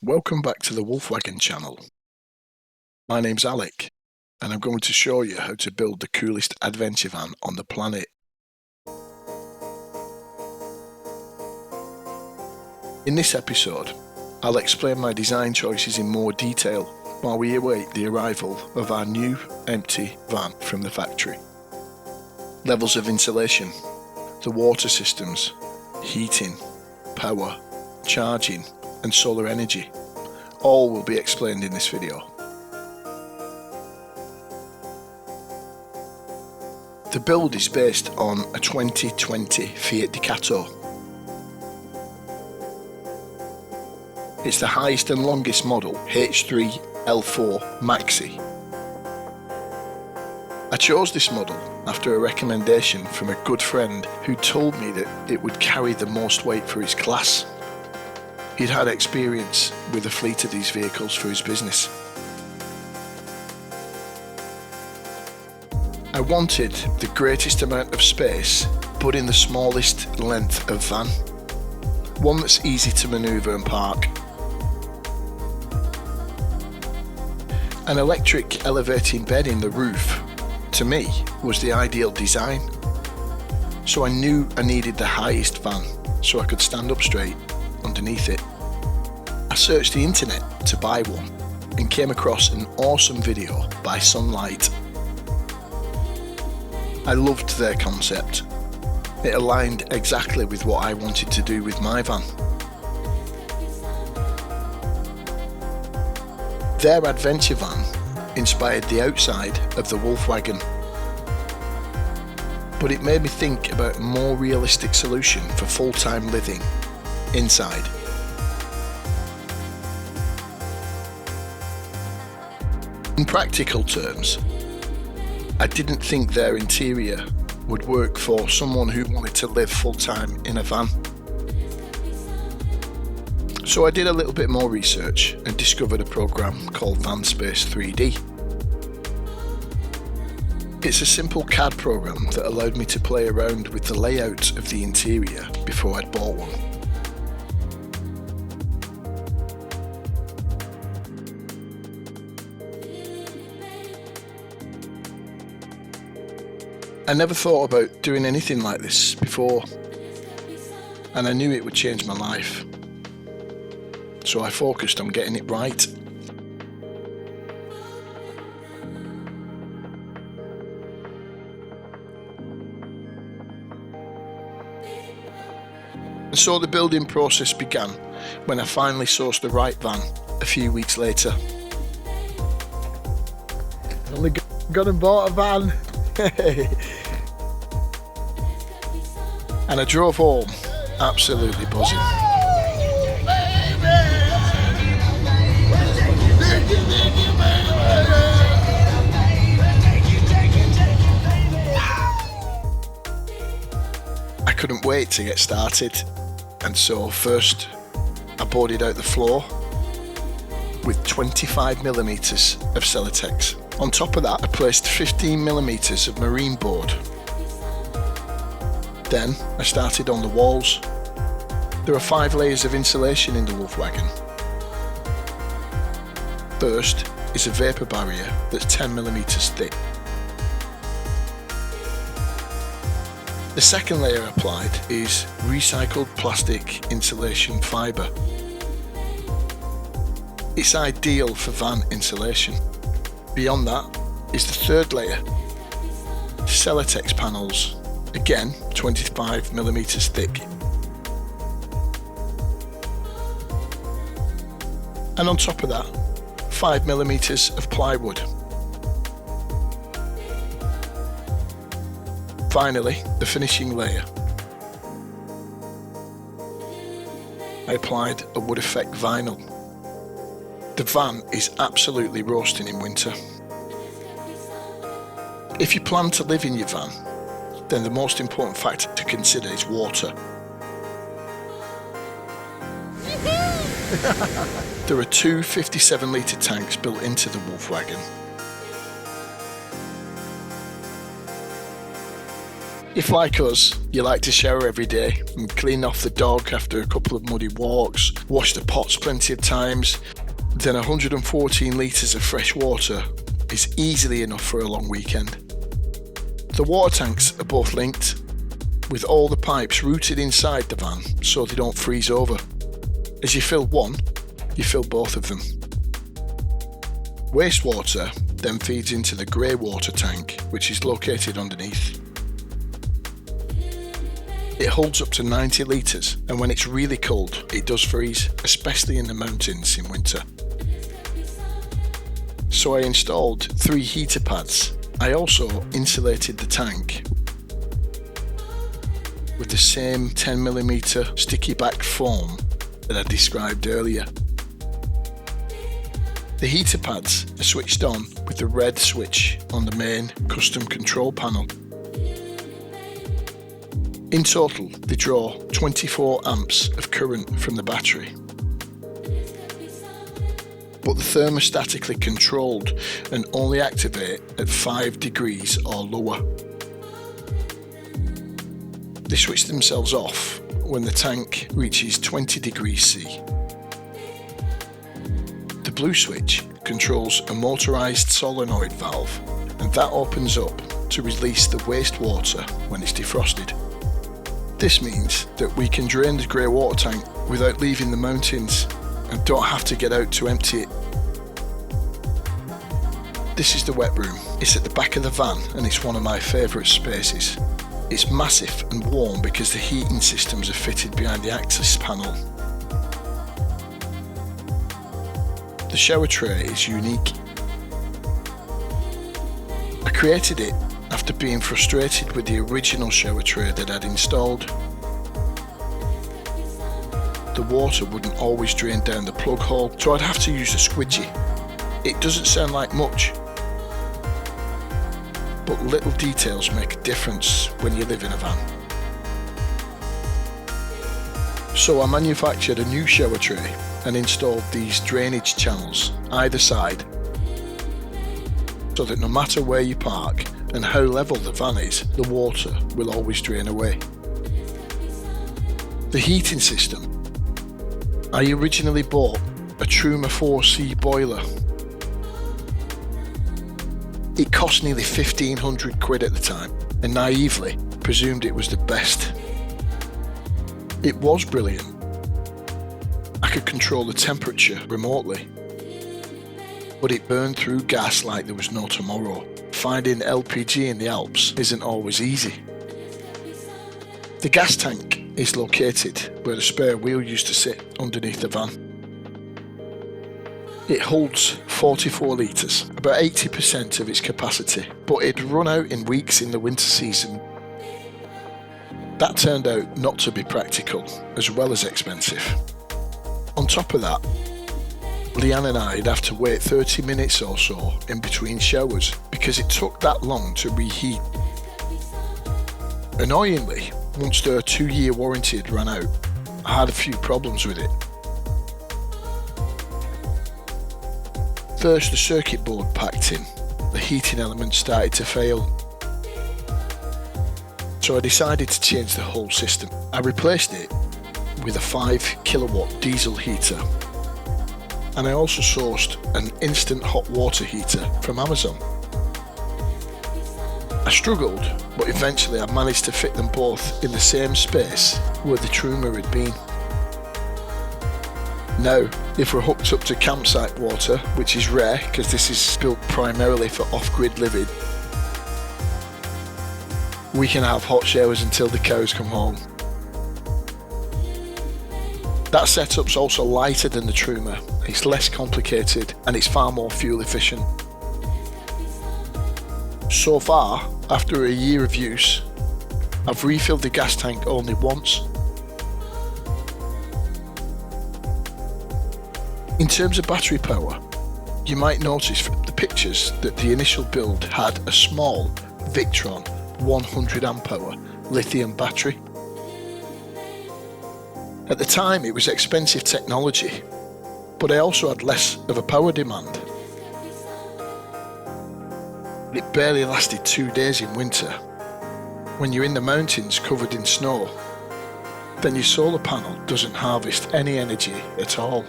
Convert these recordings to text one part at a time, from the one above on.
Welcome back to the Wulfwagen channel. My name's Alec, and I'm going to show you how to build the coolest adventure van on the planet. In this episode, I'll explain my design choices in more detail while we await the arrival of our new empty van from the factory. Levels of insulation, the water systems, heating, power, charging and solar energy, all will be explained in this video. The build is based on a 2020 Fiat Ducato. It's the highest and longest model H3 L4 Maxi. I chose this model after a recommendation from a good friend who told me that it would carry the most weight for its class. He'd had experience with a fleet of these vehicles for his business. I wanted the greatest amount of space, but in the smallest length of van. One that's easy to manoeuvre and park. An electric elevating bed in the roof, to me, was the ideal design. So I knew I needed the highest van, so I could stand up straight underneath it. I searched the internet to buy one and came across an awesome video by Sunlight. I loved their concept. It aligned exactly with what I wanted to do with my van. Their adventure van inspired the outside of the Wulfwagen, but it made me think about a more realistic solution for full-time living inside. In practical terms, I didn't think their interior would work for someone who wanted to live full-time in a van. So I did a little bit more research and discovered a program called Vanspace 3D. It's a simple CAD program that allowed me to play around with the layout of the interior before I'd bought one. I never thought about doing anything like this before, and I knew it would change my life. So I focused on getting it right. And so the building process began when I finally sourced the right van a few weeks later. Only got and bought a van. And I drove home absolutely buzzing. I couldn't wait to get started, and so first I boarded out the floor with 25mm of Celotex. On top of that, I placed 15mm of marine board. Then I started on the walls. There are 5 layers of insulation in the Wulfwagen. First is a vapour barrier that's 10mm thick. The second layer applied is recycled plastic insulation fibre. It's ideal for van insulation. Beyond that is the third layer, Celotex panels, again 25mm thick. And on top of that, 5mm of plywood. Finally, the finishing layer. I applied a wood effect vinyl. The van is absolutely roasting in winter. If you plan to live in your van, then the most important factor to consider is water. There are 2 57-litre tanks built into the Wulfwagen. If, like us, you like to shower every day and clean off the dog after a couple of muddy walks, wash the pots plenty of times, then 114 litres of fresh water is easily enough for a long weekend. The water tanks are both linked, with all the pipes routed inside the van so they don't freeze over. As you fill one, you fill both of them. Wastewater then feeds into the grey water tank, which is located underneath. It holds up to 90 litres, and when it's really cold, it does freeze, especially in the mountains in winter. So I installed 3 heater pads. I also insulated the tank with the same 10mm sticky back foam that I described earlier. The heater pads are switched on with the red switch on the main custom control panel. In total, they draw 24 amps of current from the battery, but they're thermostatically controlled and only activate at 5 degrees or lower. They switch themselves off when the tank reaches 20 degrees C. The blue switch controls a motorised solenoid valve, and that opens up to release the wastewater when it's defrosted. This means that we can drain the grey water tank without leaving the mountains and don't have to get out to empty it. This is the wet room. It's at the back of the van and it's one of my favourite spaces. It's massive and warm because the heating systems are fitted behind the access panel. The shower tray is unique. I created it after being frustrated with the original shower tray that I'd installed. The water wouldn't always drain down the plug hole, so I'd have to use a squidgy. It doesn't sound like much, but little details make a difference when you live in a van. So I manufactured a new shower tray and installed these drainage channels either side, so that no matter where you park and how level the van is, the water will always drain away. The heating system. I originally bought a Truma 4C boiler. It cost nearly 1,500 quid at the time, and naively presumed it was the best. It was brilliant. I could control the temperature remotely, but it burned through gas like there was no tomorrow. Finding LPG in the Alps isn't always easy. The gas tank is located where the spare wheel used to sit underneath the van. It holds 44 litres, about 80% of its capacity, but it'd run out in weeks in the winter season. That turned out not to be practical, as well as expensive. On top of that, Leanne and I'd have to wait 30 minutes or so in between showers because it took that long to reheat. Annoyingly, once their 2-year warranty had run out, I had a few problems with it. First, the circuit board packed in. The heating element started to fail. So I decided to change the whole system. I replaced it with a 5 kilowatt diesel heater. And I also sourced an instant hot water heater from Amazon. I struggled, but eventually I managed to fit them both in the same space where the Truma had been. Now, if we're hooked up to campsite water, which is rare because this is built primarily for off-grid living, we can have hot showers until the cows come home. That setup's also lighter than the Truma, it's less complicated and it's far more fuel efficient. So far, after a year of use, I've refilled the gas tank only once. In terms of battery power, you might notice from the pictures that the initial build had a small Victron 100 amp hour lithium battery. At the time it was expensive technology, but I also had less of a power demand. It barely lasted 2 days in winter, when you're in the mountains covered in snow, then your solar panel doesn't harvest any energy at all.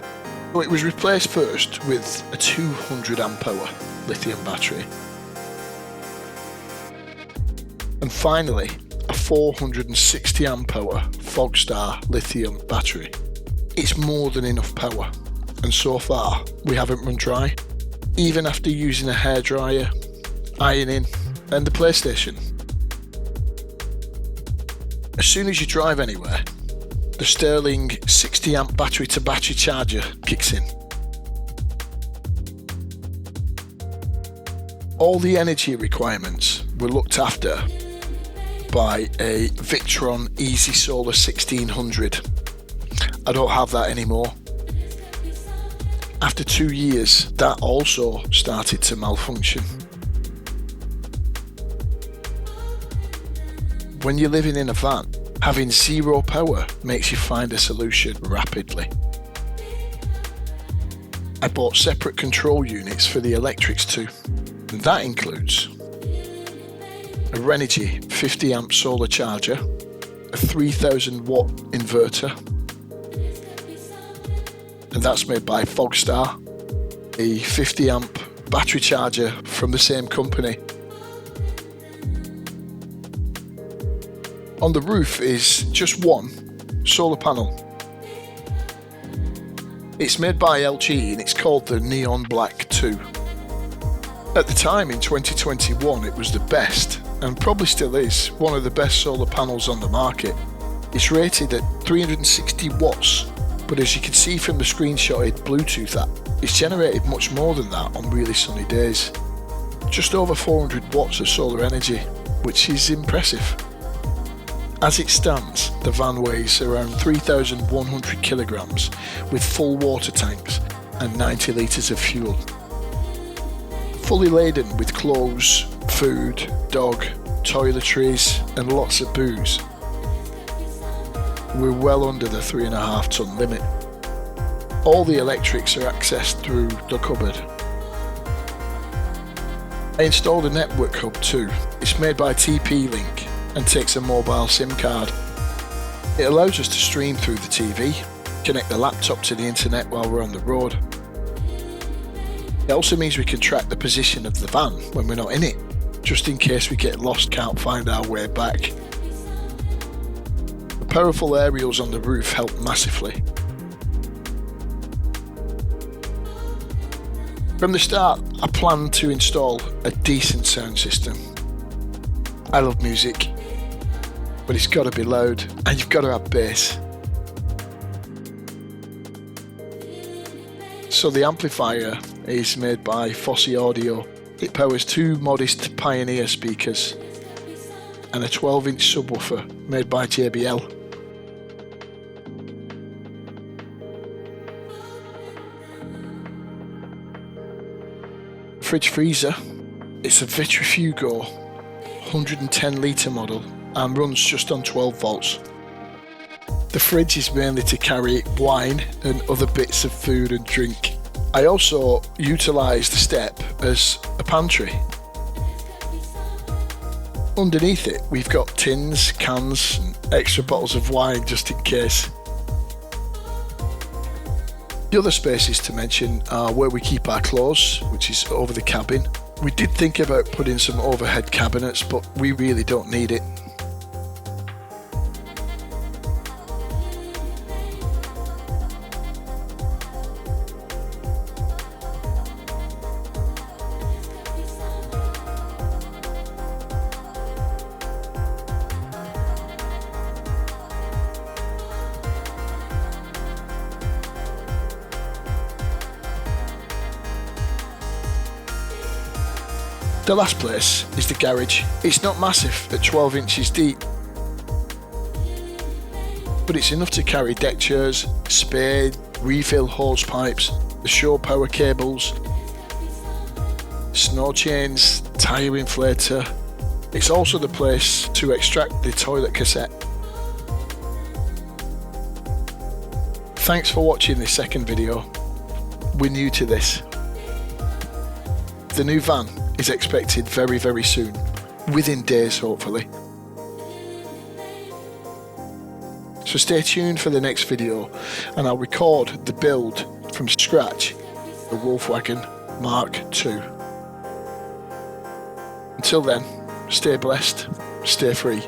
So it was replaced first with a 200 amp hour lithium battery, and finally a 460 amp hour Fogstar lithium battery. It's more than enough power, and so far we haven't run dry, even after using a hairdryer, ironing and the PlayStation. As soon as you drive anywhere, the Sterling 60 amp battery to battery charger kicks in. All the energy requirements were looked after by a Victron Easy Solar 1600. I don't have that anymore. After 2 years, that also started to malfunction. When you're living in a van, having zero power makes you find a solution rapidly. I bought separate control units for the electrics too. And that includes a Renogy 50 amp solar charger, a 3000 watt inverter, and that's made by Fogstar, a 50 amp battery charger from the same company. On the roof is just one solar panel. It's made by LG and it's called the Neon Black 2. At the time in 2021 it was the best, and probably still is, one of the best solar panels on the market. It's rated at 360 watts, but as you can see from the screenshotted Bluetooth app, it's generated much more than that on really sunny days. Just over 400 watts of solar energy, which is impressive. As it stands, the van weighs around 3,100 kilograms with full water tanks and 90 litres of fuel. Fully laden with clothes, food, dog, toiletries and lots of booze. We're well under the 3.5 ton limit. All the electrics are accessed through the cupboard. I installed a network hub too. It's made by TP-Link and takes a mobile SIM card. It allows us to stream through the TV, connect the laptop to the internet while we're on the road. It also means we can track the position of the van when we're not in it, just in case we get lost, can't find our way back. The powerful aerials on the roof help massively. From the start, I planned to install a decent sound system. I love music, but it's got to be loud and you've got to have bass. So the amplifier is made by Fosse Audio. It powers 2 modest Pioneer speakers and a 12-inch subwoofer made by JBL. Fridge freezer, it's a Vitrifugo 110 litre model and runs just on 12 volts. The fridge is mainly to carry wine and other bits of food and drink. I also utilise the step as a pantry. Underneath it we've got tins, cans and extra bottles of wine just in case. The other spaces to mention are where we keep our clothes, which is over the cabin. We did think about putting some overhead cabinets, but we really don't need it. The last place is the garage. It's not massive at 12 inches deep, but it's enough to carry deck chairs, spade, refill hose pipes, the shore power cables, snow chains, tyre inflator. It's also the place to extract the toilet cassette. Thanks for watching this second video. We're new to this. The new van is expected very soon, within days hopefully. So stay tuned for the next video, and I'll record the build from scratch, the Wulfwagen Mark II. Until then, stay blessed, stay free.